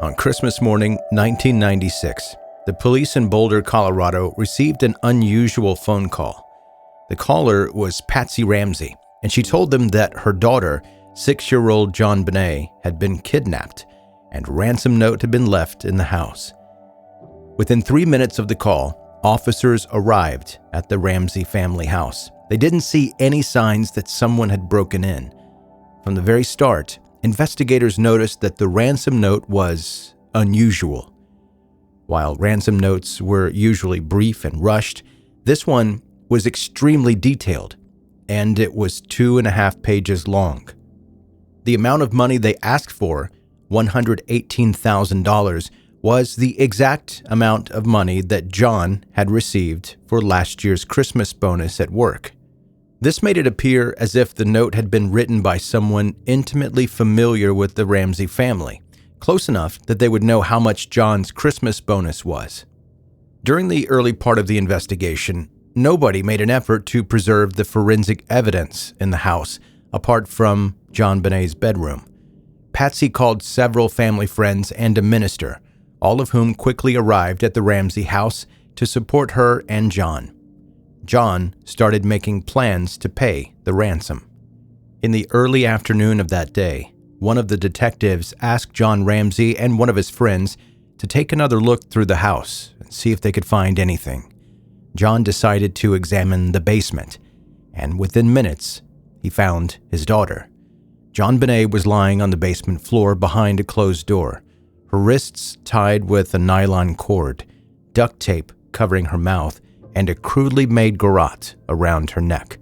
On Christmas morning, 1996, the police in Boulder, Colorado received an unusual phone call. The caller was Patsy Ramsey, and she told them that her daughter, 6-year-old JonBenet, had been kidnapped, and a ransom note had been left in the house. Within 3 minutes of the call, officers arrived at the Ramsey family house. They didn't see any signs that someone had broken in. From the very start, investigators noticed that the ransom note was unusual. While ransom notes were usually brief and rushed, this one was extremely detailed, and it was 2.5 pages long. The amount of money they asked for, $118,000, was the exact amount of money that John had received for last year's Christmas bonus at work. This made it appear as if the note had been written by someone intimately familiar with the Ramsey family, close enough that they would know how much John's Christmas bonus was. During the early part of the investigation, nobody made an effort to preserve the forensic evidence in the house, apart from JonBenet's bedroom. Patsy called several family friends and a minister, all of whom quickly arrived at the Ramsey house to support her and John. John started making plans to pay the ransom. In the early afternoon of that day, one of the detectives asked John Ramsey and one of his friends to take another look through the house and see if they could find anything. John decided to examine the basement, and within minutes, he found his daughter. JonBenet was lying on the basement floor behind a closed door, her wrists tied with a nylon cord, duct tape covering her mouth, and a crudely made garrote around her neck.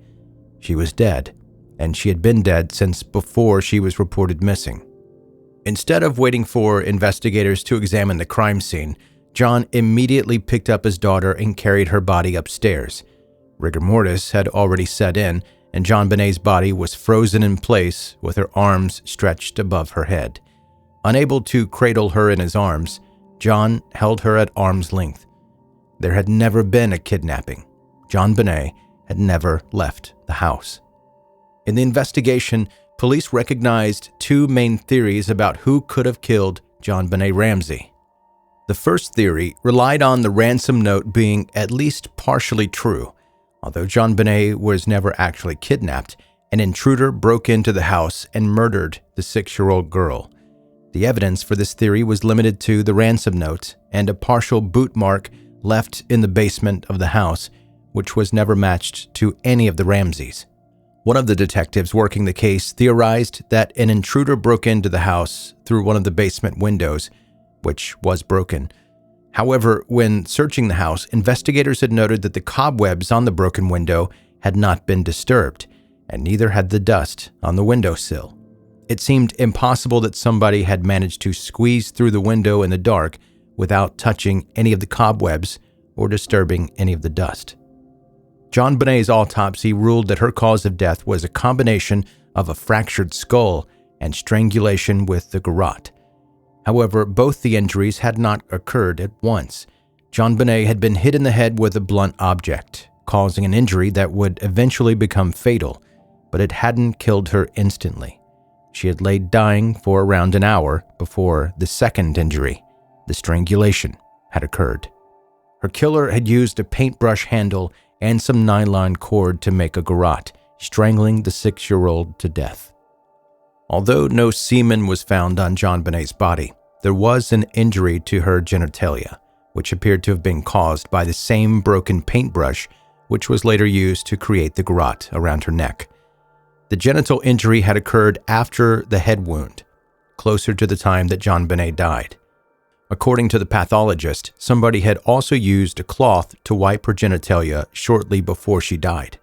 She was dead, and she had been dead since before she was reported missing. Instead of waiting for investigators to examine the crime scene, John immediately picked up his daughter and carried her body upstairs. Rigor mortis had already set in, and JonBenet's body was frozen in place with her arms stretched above her head. Unable to cradle her in his arms, John held her at arm's length. There had never been a kidnapping. JonBenet had never left the house. In the investigation, police recognized 2 main theories about who could have killed JonBenet Ramsey. The first theory relied on the ransom note being at least partially true. Although JonBenet was never actually kidnapped, an intruder broke into the house and murdered the 6-year-old girl. The evidence for this theory was limited to the ransom note and a partial boot mark left in the basement of the house, which was never matched to any of the Ramseys. One of the detectives working the case theorized that an intruder broke into the house through one of the basement windows, which was broken. However, when searching the house, investigators had noted that the cobwebs on the broken window had not been disturbed, and neither had the dust on the windowsill. It seemed impossible that somebody had managed to squeeze through the window in the dark without touching any of the cobwebs or disturbing any of the dust. JonBenet's autopsy ruled that her cause of death was a combination of a fractured skull and strangulation with the garrote. However, both the injuries had not occurred at once. JonBenet had been hit in the head with a blunt object, causing an injury that would eventually become fatal, but it hadn't killed her instantly. She had laid dying for around an hour before the second injury, the strangulation, had occurred. Her killer had used a paintbrush handle and some nylon cord to make a garrote, strangling the 6-year-old to death. Although no semen was found on JonBenet's body, there was an injury to her genitalia, which appeared to have been caused by the same broken paintbrush which was later used to create the garrote around her neck. The genital injury had occurred after the head wound, closer to the time that JonBenet died. According to the pathologist, somebody had also used a cloth to wipe her genitalia shortly before she died.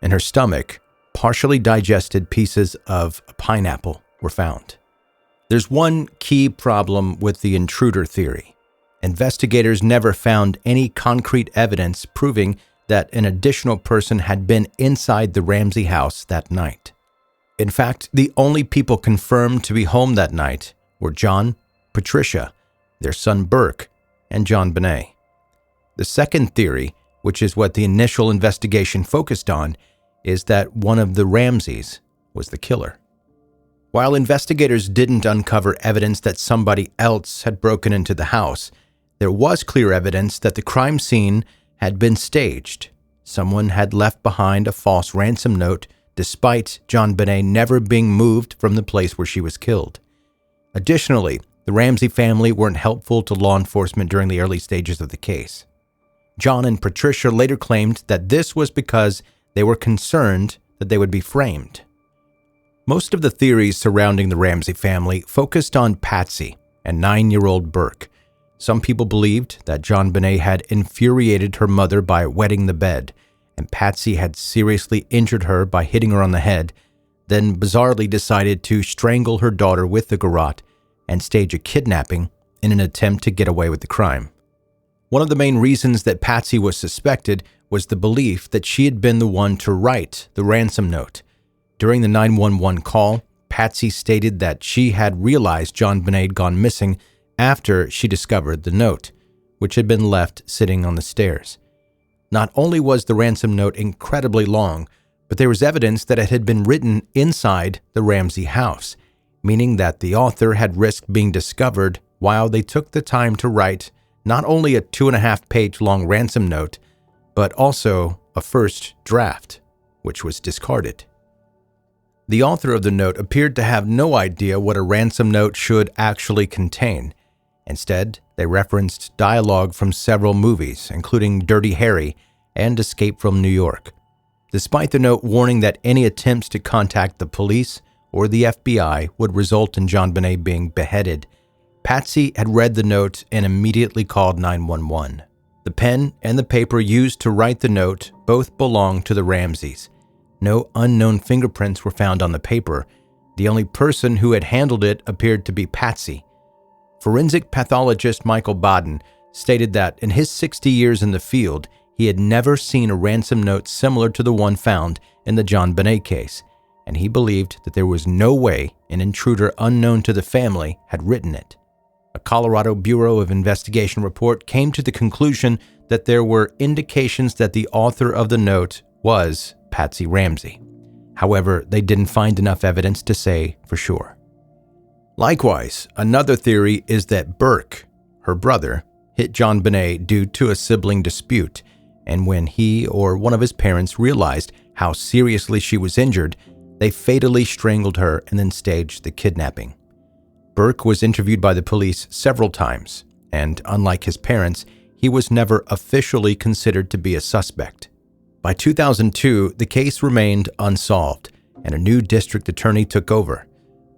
In her stomach, partially digested pieces of a pineapple were found. There's one key problem with the intruder theory. Investigators never found any concrete evidence proving that an additional person had been inside the Ramsey house that night. In fact, the only people confirmed to be home that night were John, Patricia, their son Burke, and JonBenet. The second theory, which is what the initial investigation focused on, is that one of the Ramseys was the killer. While investigators didn't uncover evidence that somebody else had broken into the house, there was clear evidence that the crime scene had been staged. Someone had left behind a false ransom note despite JonBenet never being moved from the place where she was killed. Additionally, the Ramsey family weren't helpful to law enforcement during the early stages of the case. John and Patricia later claimed that this was because they were concerned that they would be framed. Most of the theories surrounding the Ramsey family focused on Patsy and 9-year-old Burke. Some people believed that JonBenet had infuriated her mother by wetting the bed, and Patsy had seriously injured her by hitting her on the head, then bizarrely decided to strangle her daughter with the garrote and stage a kidnapping in an attempt to get away with the crime. One of the main reasons that Patsy was suspected was the belief that she had been the one to write the ransom note. During the 911 call, Patsy stated that she had realized JonBenet had gone missing after she discovered the note, which had been left sitting on the stairs. Not only was the ransom note incredibly long, but there was evidence that it had been written inside the Ramsey house, meaning that the author had risked being discovered while they took the time to write not only a 2.5-page long ransom note, but also a first draft, which was discarded. The author of the note appeared to have no idea what a ransom note should actually contain. Instead, they referenced dialogue from several movies, including Dirty Harry and Escape from New York. Despite the note warning that any attempts to contact the police or the FBI would result in JonBenet being beheaded, Patsy had read the note and immediately called 911. The pen and the paper used to write the note both belonged to the Ramseys. No unknown fingerprints were found on the paper. The only person who had handled it appeared to be Patsy. Forensic pathologist Michael Baden stated that in his 60 years in the field, he had never seen a ransom note similar to the one found in the JonBenet case, and he believed that there was no way an intruder unknown to the family had written it. A Colorado Bureau of Investigation report came to the conclusion that there were indications that the author of the note was Patsy Ramsey. However, they didn't find enough evidence to say for sure. Likewise, another theory is that Burke, her brother, hit JonBenet due to a sibling dispute, and when he or one of his parents realized how seriously she was injured, they fatally strangled her and then staged the kidnapping. Burke was interviewed by the police several times, and unlike his parents, he was never officially considered to be a suspect. By 2002, the case remained unsolved, and a new district attorney took over.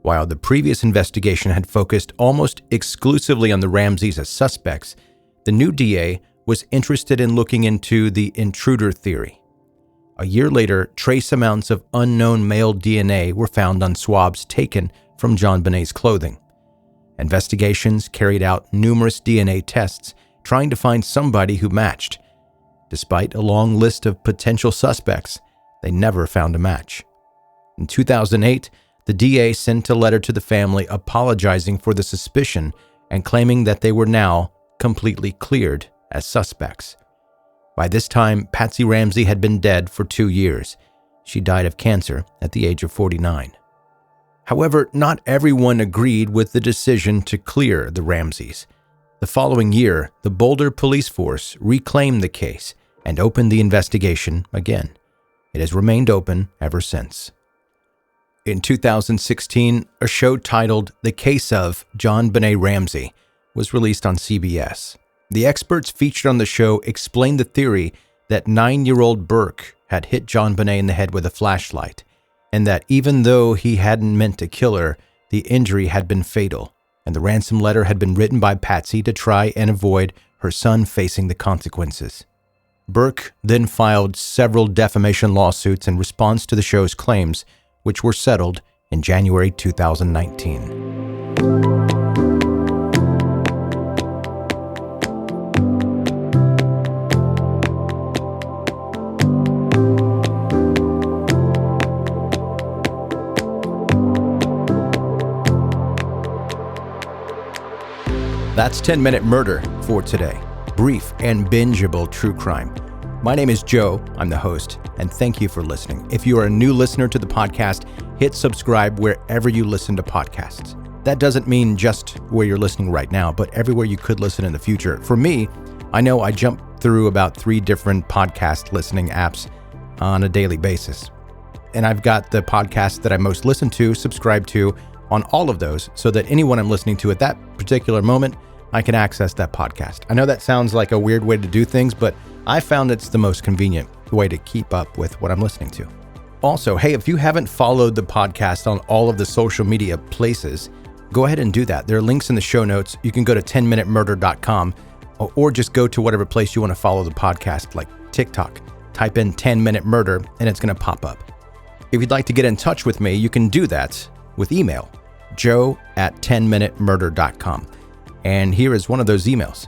While the previous investigation had focused almost exclusively on the Ramseys as suspects, the new DA was interested in looking into the intruder theory. A year later, trace amounts of unknown male DNA were found on swabs taken from JonBenet's clothing. Investigations carried out numerous DNA tests trying to find somebody who matched. Despite a long list of potential suspects, they never found a match. In 2008, the DA sent a letter to the family apologizing for the suspicion and claiming that they were now completely cleared as suspects. By this time, Patsy Ramsey had been dead for 2 years. She died of cancer at the age of 49. However, not everyone agreed with the decision to clear the Ramseys. The following year, the Boulder police force reclaimed the case and opened the investigation again. It has remained open ever since. In 2016, a show titled The Case of JonBenet Ramsey was released on CBS. The experts featured on the show explained the theory that 9-year-old Burke had hit JonBenet in the head with a flashlight, and that even though he hadn't meant to kill her, the injury had been fatal, and the ransom letter had been written by Patsy to try and avoid her son facing the consequences. Burke then filed several defamation lawsuits in response to the show's claims, which were settled in January 2019. That's 10-Minute Murder for today. Brief and bingeable true crime. My name is Joe, I'm the host, and thank you for listening. If you are a new listener to the podcast, hit subscribe wherever you listen to podcasts. That doesn't mean just where you're listening right now, but everywhere you could listen in the future. For me, I know I jump through about 3 different podcast listening apps on a daily basis. And I've got the podcast that I most listen to, subscribe to on all of those, so that anyone I'm listening to at that particular moment, I can access that podcast. I know that sounds like a weird way to do things, but I found it's the most convenient way to keep up with what I'm listening to. Also, hey, if you haven't followed the podcast on all of the social media places, go ahead and do that. There are links in the show notes. You can go to 10minutemurder.com or just go to whatever place you want to follow the podcast, like TikTok. Type in 10 Minute Murder and it's going to pop up. If you'd like to get in touch with me, you can do that with email, joe@10minutemurder.com. And here is one of those emails.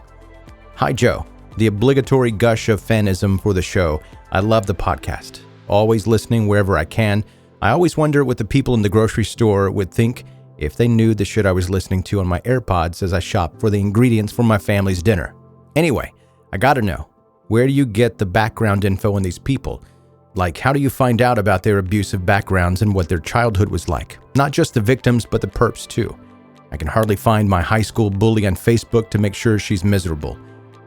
Hi, Joe. The obligatory gush of fanism for the show. I love the podcast. Always listening wherever I can. I always wonder what the people in the grocery store would think if they knew the shit I was listening to on my AirPods as I shop for the ingredients for my family's dinner. Anyway, I gotta know, where do you get the background info on these people? Like, how do you find out about their abusive backgrounds and what their childhood was like? Not just the victims, but the perps too. I can hardly find my high school bully on Facebook to make sure she's miserable.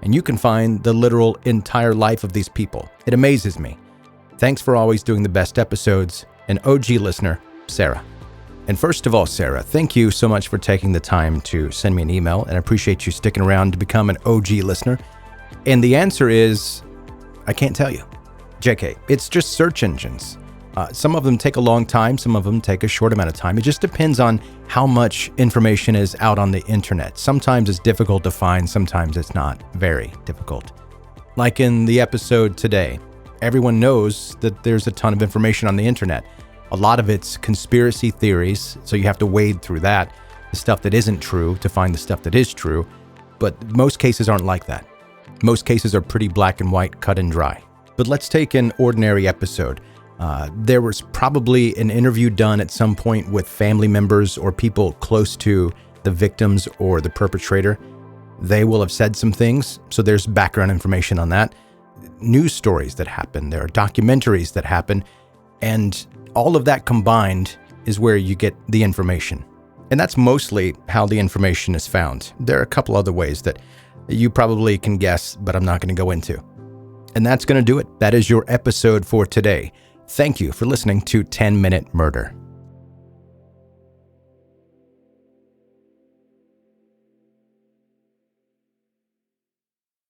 And you can find the literal entire life of these people. It amazes me. Thanks for always doing the best episodes. An OG listener, Sarah. And first of all, Sarah, thank you so much for taking the time to send me an email, and I appreciate you sticking around to become an OG listener. And the answer is, I can't tell you. JK, it's just search engines. Some of them take a long time, some of them take a short amount of time. It just depends on how much information is out on the internet. Sometimes it's difficult to find, sometimes it's not very difficult. Like in the episode today, everyone knows that there's a ton of information on the internet. A lot of it's conspiracy theories, so you have to wade through that, the stuff that isn't true to find the stuff that is true. But most cases aren't like that. Most cases are pretty black and white, cut and dry. But let's take an ordinary episode. There was probably an interview done at some point with family members or people close to the victims or the perpetrator. They will have said some things, so there's background information on that. News stories that happen, there are documentaries that happen, and all of that combined is where you get the information. And that's mostly how the information is found. There are a couple other ways that you probably can guess, but I'm not going to go into. And that's going to do it. That is your episode for today. Thank you for listening to 10 Minute Murder.